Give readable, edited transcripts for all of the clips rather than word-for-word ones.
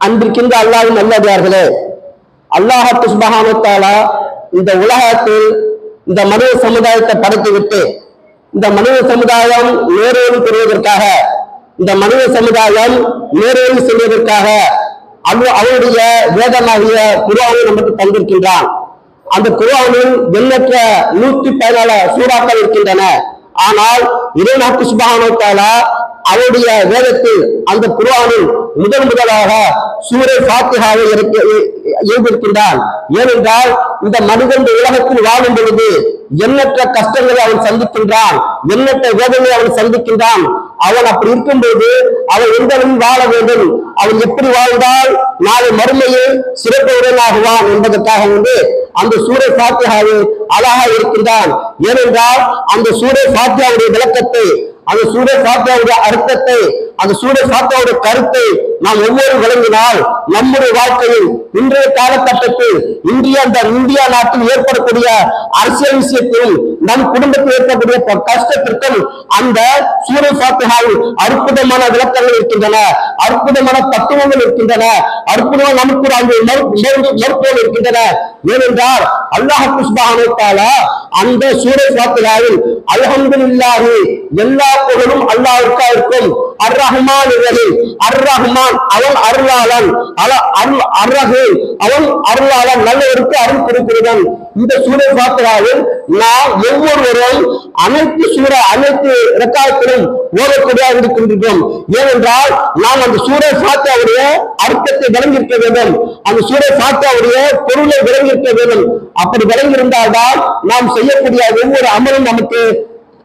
அன்பிற்கின்ற அல்லாஹ்வின் நல்லடியார்களே, அல்லாஹ் சுப்ஹானஹு வ தஆலா இந்த உலகத்தில் இந்த மனித சமுதாயத்தை படைத்துவிட்டு இந்த மனித சமுதாயம் நேர்வழி பெறுவதற்காக, இந்த மனித சமுதாயம் நேர்வழி செல்வதற்காக அவருடைய வேதமாகிய குர்ஆனை நமக்கு தந்திருக்கின்றான். அந்த குர்ஆனில் எண்ணற்ற 114 சூறாக்கள் இருக்கின்றன. ஆனால் இறைவன் சுப்ஹானஹு வ தஆலா அவருடைய வேதத்தில் அந்த குர்ஆனில் முதலாக சூரே ஃபாத்திஹாவை எழுதியிருக்கின்றான். ஏனென்றால் இந்த மனிதன் உலகத்தில் வாழும் பொழுது எண்ணற்ற கஷ்டங்களை அவன் சந்திக்கின்றான், எண்ணற்ற வேதனை அவன் சந்திக்கின்றான். அவன் அப்படி இருக்கும்போது அவன் எந்த வழியில் வாழ வேண்டும், அவன் எப்படி வாழ்ந்தால் நாளை மறுமையில் சிறப்புடனாகுவான் என்பதற்காக அந்த சூரே ஃபாத்திஹாவை அழகா இருக்கின்றான். ஏனென்றால் அந்த சூரே ஃபாத்திஹாவுடைய விளக்கத்தை, அந்த சூரே ஃபாத்திஹாவுடைய அர்த்தத்தை, அந்த சூரே ஃபாத்திஹாவுடைய கருத்தை நாம் ஒவ்வொரு விளங்கினால் நம்முடைய வாழ்க்கையில் இன்றைய காலகட்டத்தில் இந்தியா நாட்டில் ஏற்படக்கூடிய அரசியல் விஷயத்திலும் நம் குடும்பத்தில் ஏற்படக்கூடிய கஷ்டத்திற்கும் அந்த சூரே ஃபாத்திஹாவில் அற்புதமான விளக்கங்கள் இருக்கின்றன, அற்புதமான தத்துவங்கள் இருக்கின்றன, அற்புதமான நமக்கு மருத்துவம் இருக்கின்றன. ஏனென்றால் அல்லாஹ் சுப்ஹானஹு வ தஆலா அந்த சூரே ஃபாத்திஹாவில் அல்ஹம்துலில்லாஹி எல்லா புகழும் அல்லாஹ்வுக்காக இருக்கும், அர் ரஹ்மான் இரஹீம், அர் ரஹ்மான் அவன் அருளாளன், அர்-ரஹீம் அவன் அருளாளன், நல்லவருக்கு அருள் புரிகிறவன். இந்த சூரே ஃபாத்திஹாவில் நாம் ஒவ்வொருவரும் அனைத்து ரக்காத்திலும் ஓதக்கூடியதாக இருக்கின்றோம். ஏனென்றால் நாம் அந்த சூரே ஃபாத்திஹாவுடைய அர்த்தத்தை விளங்கியிருக்க வேண்டும், அந்த சூரே ஃபாத்திஹாவுடைய பொருளை விளங்கியிருக்க வேண்டும். அப்படி விளங்கியிருந்தால்தான் நாம் செய்யக்கூடிய ஒவ்வொரு அமலும் நமக்கு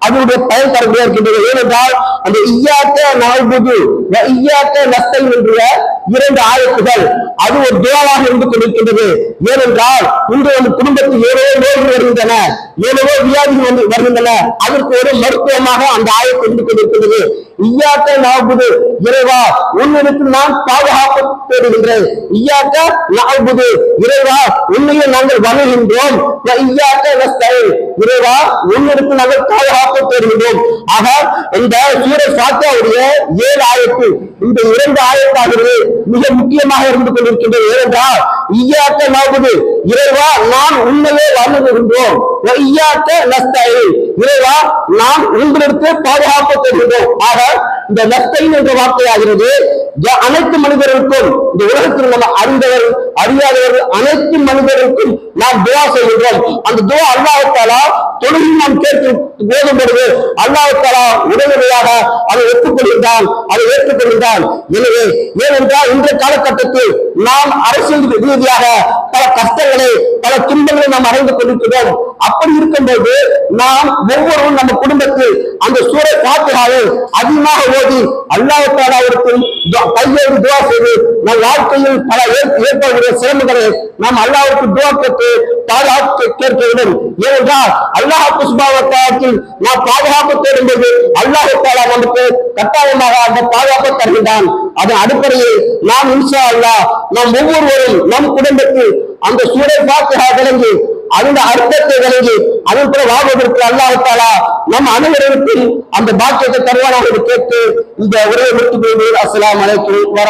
அதனுடைய பயன் தரக்கூடிய இருக்கின்றது. ஏனென்றால் அந்த இய்யாக நஅபுது வ இய்யாக நஸ்தைன் என்ற 2 ஆயத்துகள் அது ஒரு துஆவாக இருந்து கொண்டிருக்கின்றது. ஏனென்றால் இன்று அந்த குடும்பத்தில் ஏதோ நோய்கள் வருகின்றன, ஏதோ வியாதிகள் வருகின்றன, அதற்கு ஒரு மருத்துவமாக அந்த ஆயத்து இருந்து கொண்டிருக்கின்றது. இய்யாக நஅபுது இறைவா உன்னிடத்தில் நான் பாதுகாப்பு தேடுகின்றேன், இய்யாக நஅபுது இறைவா உன்னையே நாங்கள் வணங்குகின்றோம், வ இய்யாக நஸ்தைன் இறைவா உன்னிடத்தில் நாங்கள் பாதுகாப்பு தேடுகின்றோம். ஆக இந்த சூரே ஃபாத்திஹாவுடைய 7 ஆயத்து இந்த 2 ஆயத்தாகிறது மிக முக்கியமாக இருந்து கொண்டிருக்கின்றது. ஏனென்றால் இய்யாக நஅபுது இறைவா நான் உன்னையே வணங்குகின்றோம், வ இய்யாக நஸ்தைன் இறைவா நாம் உங்களிடத்தில் பாதுகாப்பு தேடுகின்றோம். ஆக இந்த நஸ்தைன் என்ற வார்த்தையாகிறது அனைத்து மனிதர்களுக்கும், இந்த உலகத்தில் நம்ம அறிந்தவர் அறியாதவர்கள் அனைத்து மனிதர்களுக்கும் நாம் துஆ செய்கின்றோம். அந்த துஆ அல்லாஹ் தஆலா தொழுகையில் நாம் கேட்டு போதும் பொழுது அல்லாஹ் தஆலா உடனடியாக அதை ஒப்புக்கொள்கின்றான், அதை ஏற்றுக்கொள்கின்றான். எனவே ஏனென்றால் இன்றைய காலகட்டத்தில் நாம் அரசியல் ரீதியாக பல கஷ்டங்களை பல துன்பங்களை நாம் அடைந்து கொண்டிருக்கிறோம். அப்படி இருக்கும்போது நாம் ஒவ்வொருவரும் நம்ம குடும்பத்தில் அந்த சூரே ஃபாத்திஹாவை அதிகமாக ஓதி அல்லாஹ் தஆலாவிற்கு கையேறி துஆ செய்து நம் வாழ்க்கையில் பல ஏற்படக்கூடிய சிரமங்களை நாம் அல்லாஹ்வுக்கு துஆ கேட்டு பாதுகாப்பு கேட்க வேண்டும். ஏனென்றால் அல்லாஹ் சுப்ஹானஹு வ தஆலாவில் நாம் பாதுகாப்பு தேடும்போது அல்லாஹ் தஆலா நமக்கு கட்டாயமாக அந்த பாதுகாப்பை தருகின்றான். அதன் அடிப்படையில் நாம் இன்ஷா அல்லாஹ் நாம் ஒவ்வொருவரும் நம் குடும்பத்தில் அந்த சூரே ஃபாத்திஹா விளங்கி அந்த அர்த்தத்தை விளங்கி அதன் பிற வாழ்வதற்கு அல்லாஹ் தஆலா நம் அனைவருக்கும் அந்த பாக்கியத்தை தருவானாக கேட்டு இந்த உரையை முடித்துக் கொள்கிறேன். அஸ்ஸலாமு அலைக்கும்.